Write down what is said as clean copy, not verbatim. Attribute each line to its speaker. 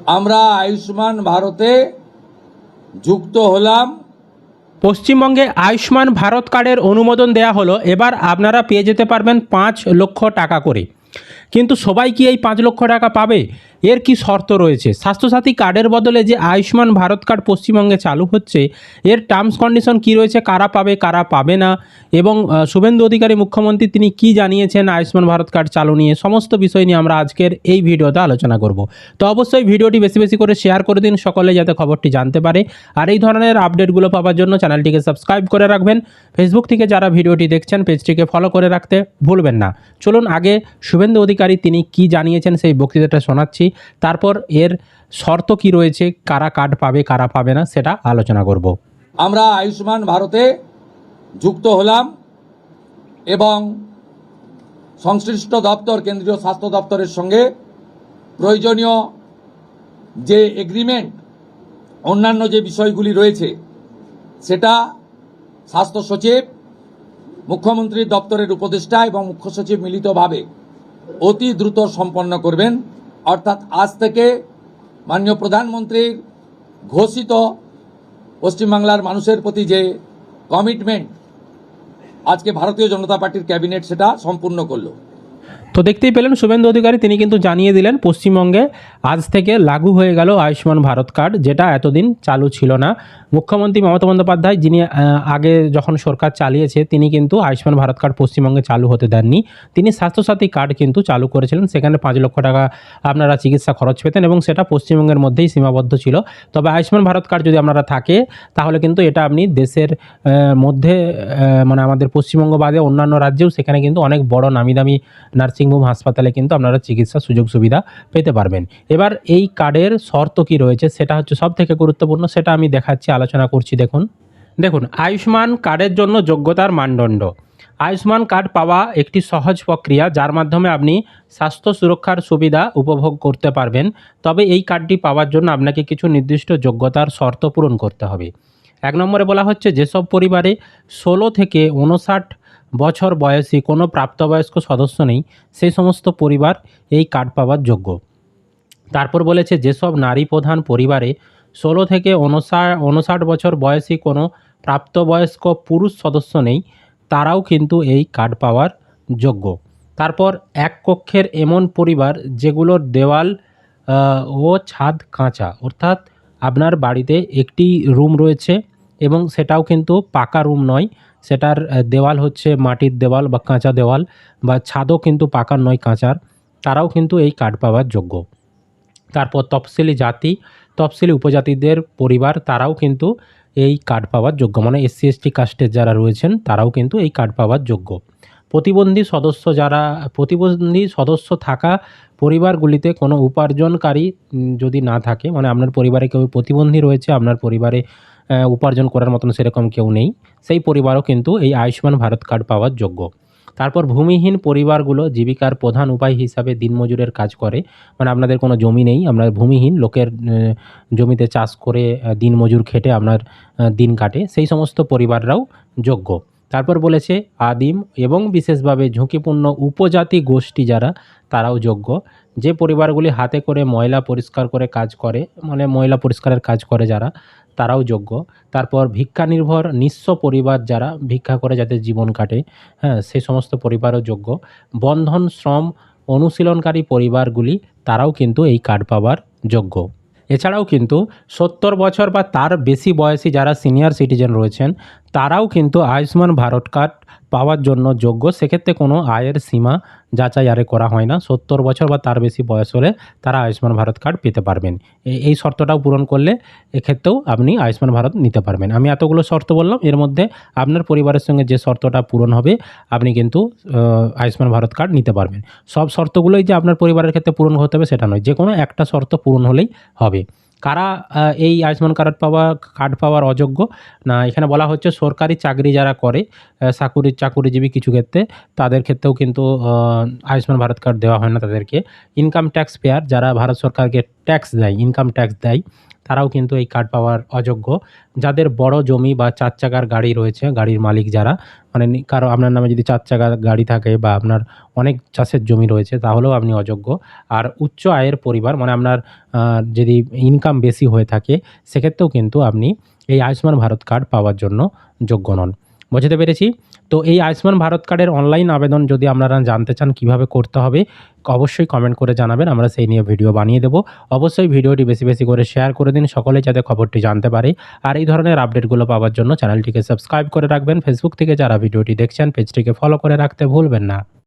Speaker 1: আমরা আয়ুষ্মান ভারতে যুক্ত হলাম।
Speaker 2: পশ্চিমবঙ্গে আয়ুষ্মান ভারত কার্ডের অনুমোদন দেয়া হলো। এবার আপনারা পেয়ে যেতে পারবেন 5 লক্ষ টাকা করে। কিন্তু সবাই কি এই 5 লক্ষ টাকা পাবে? এর কি শর্ত রয়েছে? স্বাস্থ্যসাথী কার্ডের বদলে যে আয়ুষ্মান ভারত কার্ড পশ্চিমবঙ্গে চালু হচ্ছে, এর টার্মস কন্ডিশন কি রয়েছে, কারা পাবে কারা পাবে না, এবং শুভেন্দু অধিকারী মুখ্যমন্ত্রী তিনি কি জানিয়েছেন আয়ুষ্মান ভারত কার্ড চালু নিয়ে, সমস্ত বিষয় নিয়ে আমরা আজকের এই ভিডিওতে আলোচনা করব। তো অবশ্যই ভিডিওটি বেশি বেশি করে শেয়ার করে দিন, সকলে যাতে খবরটি জানতে পারে। আর এই ধরনের আপডেটগুলো পাওয়ার জন্য চ্যানেলটিকে সাবস্ক্রাইব করে রাখবেন। ফেসবুক থেকে যারা ভিডিওটি দেখছেন পেজটিকে ফলো করে রাখতে ভুলবেন না। চলুন আগে শুভেন্দু অধিকারী তিনি কি জানিয়েছেন সেই বক্তৃতাটা শোনাচ্ছি, তারপর এর শর্ত কি রয়েছে, কারা কার্ড পাবে কারা পাবে না সেটা আলোচনা করব।
Speaker 1: আমরা আয়ুষ্মান ভারতে যুক্ত হলাম এবং সংশ্লিষ্ট দপ্তর কেন্দ্রীয় স্বাস্থ্য দপ্তরের সঙ্গে প্রয়োজনীয় যে এগ্রিমেন্ট অন্যান্য যে বিষয়গুলি রয়েছে সেটা স্বাস্থ্য সচিব, মুখ্যমন্ত্রীর দপ্তরের উপদেষ্টা এবং মুখ্য সচিব মিলিতভাবে অতি দ্রুত সম্পন্ন করবেন। অর্থাৎ আজ থেকে মাননীয় প্রধানমন্ত্রীর ঘোষিত পশ্চিমবাংলার মানুষের প্রতি যে কমিটমেন্ট আজকে ভারতীয় জনতা পার্টির ক্যাবিনেট সেটা সম্পূর্ণ করলো।
Speaker 2: তো দেখতেই পেলেন শুভেন্দু অধিকারী তিনি কিন্তু জানিয়ে দিলেন পশ্চিমবঙ্গে আজ থেকে লাগু হয়ে গেল আয়ুষ্মান ভারত কার্ড, যেটা এতদিন চালু ছিল না। মুখ্যমন্ত্রী মমতা বন্দ্যোপাধ্যায় যিনি আগে যখন সরকার চালিয়েছে তিনি কিন্তু আয়ুষ্মান ভারত কার্ড পশ্চিমবঙ্গে চালু হতে দেননি। তিনি স্বাস্থ্যসাথী কার্ড কিন্তু চালু করেছিলেন, সেখানে 5 লক্ষ টাকা আপনারা চিকিৎসা খরচ পেতেন এবং সেটা পশ্চিমবঙ্গের মধ্যেই সীমাবদ্ধ ছিল। তবে আয়ুষ্মান ভারত কার্ড যদি আপনারা থাকে তাহলে কিন্তু এটা আপনি দেশের মধ্যে মানে আমাদের পশ্চিমবঙ্গ বাদে অন্যান্য রাজ্যেও সেখানে কিন্তু অনেক বড় নামি দামি নার্সিংহোম হাসপাতালে কিন্তু আপনারা চিকিৎসা সুযোগ সুবিধা পেতে পারবেন। এবার এই কার্ডের শর্ত কি রয়েছে সেটা হচ্ছে সব থেকে গুরুত্বপূর্ণ, সেটা আমি দেখাচ্ছি, আলোচনা করছি। দেখুন আয়ুষ্মান কার্ডের জন্য যোগ্যতার মানদণ্ড। আয়ুষ্মান কার্ড পাওয়া একটি সহজ প্রক্রিয়া যার মাধ্যমে আপনি স্বাস্থ্য সুরক্ষার সুবিধা উপভোগ করতে পারবেন। তবে এই কার্ডটি পাওয়ার জন্য আপনাকে কিছু নির্দিষ্ট যোগ্যতার শর্ত পূরণ করতে হবে। 1 নম্বরে বলা হচ্ছে যেসব পরিবারে 16 থেকে 59 বছর বয়সী কোনো প্রাপ্তবয়স্ক সদস্য নেই সেই সমস্ত পরিবার এই কার্ড পাওয়ার যোগ্য। তারপর বলেছে যেসব নারী প্রধান পরিবারে 16 থেকে 59 বছর বয়সী কোনো প্রাপ্তবয়স্ক পুরুষ সদস্য নেই তারাও কিন্তু এই কার্ড পাওয়ার যোগ্য। তারপর এক কক্ষের এমন পরিবার যেগুলোর দেওয়াল ও ছাদ কাঁচা, অর্থাৎ আপনার বাড়িতে একটি রুম রয়েছে এবং সেটাও কিন্তু পাকা রুম নয়, সেটার দেওয়াল হচ্ছে মাটির দেওয়াল বা কাঁচা দেওয়াল, বা ছাদও কিন্তু পাকার নয় কাঁচার, তারাও কিন্তু এই কার্ড পাওয়ার যোগ্য। তারপর তফসিলি জাতি, তফসিলি উপজাতিদের পরিবার তারাও কিন্তু এই কার্ড পাওয়ার যোগ্য, মানে SC ST কাস্টের যারা রয়েছেন তারাও কিন্তু এই কার্ড পাওয়ার যোগ্য। প্রতিবন্ধী সদস্য থাকা পরিবারগুলিতে কোনো উপার্জনকারী যদি না থাকে, মানে আপনার পরিবারে কেউ প্রতিবন্ধী রয়েছে, আপনার পরিবারে উপার্জন করার মতন সেরকম কেউ নেই, সেই পরিবারও কিন্তু এই আয়ুষ্মান ভারত কার্ড পাওয়ার যোগ্য। তারপর ভূমিহীন পরিবারগুলো জীবিকার প্রধান উপায় হিসাবে দিনমজুরের কাজ করে, মানে আপনাদের কোনো জমি নেই, আপনার ভূমিহীন, লোকের জমিতে চাষ করে দিনমজুর খেটে আপনার দিন কাটে, সেই সমস্ত পরিবাররাও যোগ্য। তারপর বলেছে আদিম এবং বিশেষভাবে ঝুঁকিপূর্ণ উপজাতি গোষ্ঠী যারা তারাও যোগ্য। যে পরিবারগুলি হাতে করে ময়লা পরিষ্কার করে কাজ করে, মানে ময়লা পরিষ্কারের কাজ করে যারা, তারাও যোগ্য। তারপর ভিক্ষা নির্ভর নিঃস্ব পরিবার যারা ভিক্ষা করে যাদের জীবন কাটে, হ্যাঁ, সেই সমস্ত পরিবারও যোগ্য। বন্ধন শ্রম অনুশীলনকারী পরিবারগুলি তারাও কিন্তু এই কার্ড পাওয়ার যোগ্য। এছাড়াও কিন্তু 70 বছর বা তার বেশি বয়সী যারা সিনিয়র সিটিজেন রয়েছেন তারাও কিন্তু আয়ুষ্মান ভারত কার্ড পাওয়ার জন্য যোগ্য। সেক্ষেত্রে কোনো আয়ের সীমা যাচাই আরে করা হয় না, 70 বছর বা তার বেশি বয়স হলে তারা আয়ুষ্মান ভারত কার্ড পেতে পারবেন। এই শর্তটাও পূরণ করলে এক্ষেত্রেও আপনি আয়ুষ্মান ভারত নিতে পারবেন। আমি এতগুলো শর্ত বললাম, এর মধ্যে আপনার পরিবারের সঙ্গে যে শর্তটা পূরণ হবে আপনি কিন্তু আয়ুষ্মান ভারত কার্ড নিতে পারবেন। সব শর্তগুলোই যে আপনার পরিবারের ক্ষেত্রে পূরণ হতে হবে সেটা নয়, যে কোনো একটা শর্ত পূরণ হলেই হবে। কারা এই আয়ুষ্মান কার্ড পাওয়ার অযোগ্য না, এখানে বলা হচ্ছে সরকারি চাকরি যারা করে, চাকুরিজীবী কিছু ক্ষেত্রে, তাদের ক্ষেত্রেও কিন্তু আয়ুষ্মান ভারত কার্ড দেওয়া হয় না তাদেরকে। ইনকাম ট্যাক্স পেয়ার যারা ভারত সরকারকে ট্যাক্স দেয়, ইনকাম ট্যাক্স দেয়, তারাও কিন্তু এই কার্ড পাওয়ার অযোগ্য। যাদের বড় জমি বা 4 চাকার গাড়ি রয়েছে, গাড়ির মালিক যারা, মানে কারো আপনার নামে যদি 4 চাকার গাড়ি থাকে বা আপনার অনেক চাষের জমি রয়েছে, তাহলেও আপনি অযোগ্য। আর উচ্চ আয়ের পরিবার, মানে আপনার যদি ইনকাম বেশি হয়ে থাকে, সেক্ষেত্রেও কিন্তু আপনি এই আয়ুষ্মান ভারত কার্ড পাওয়ার জন্য যোগ্য নন। বুঝতে পেরেছি? তো এই আয়ুষ্মান ভারত কার্ডের অনলাইন আবেদন যদি আপনারা জানতে চান কিভাবে করতে হবে, অবশ্যই কমেন্ট করে জানাবেন, আমরা সেই নিয়ে ভিডিও বানিয়ে দেবো। অবশ্যই ভিডিওটি বেশি বেশি করে শেয়ার করে দিন, সকলে যাতে খবরটি জানতে পারে। আর এই ধরনের আপডেটগুলো পাওয়ার জন্য চ্যানেলটিকে সাবস্ক্রাইব করে রাখবেন। ফেসবুক থেকে যারা ভিডিওটি দেখছেন, পেজটিকে ফলো করে রাখতে ভুলবেন না।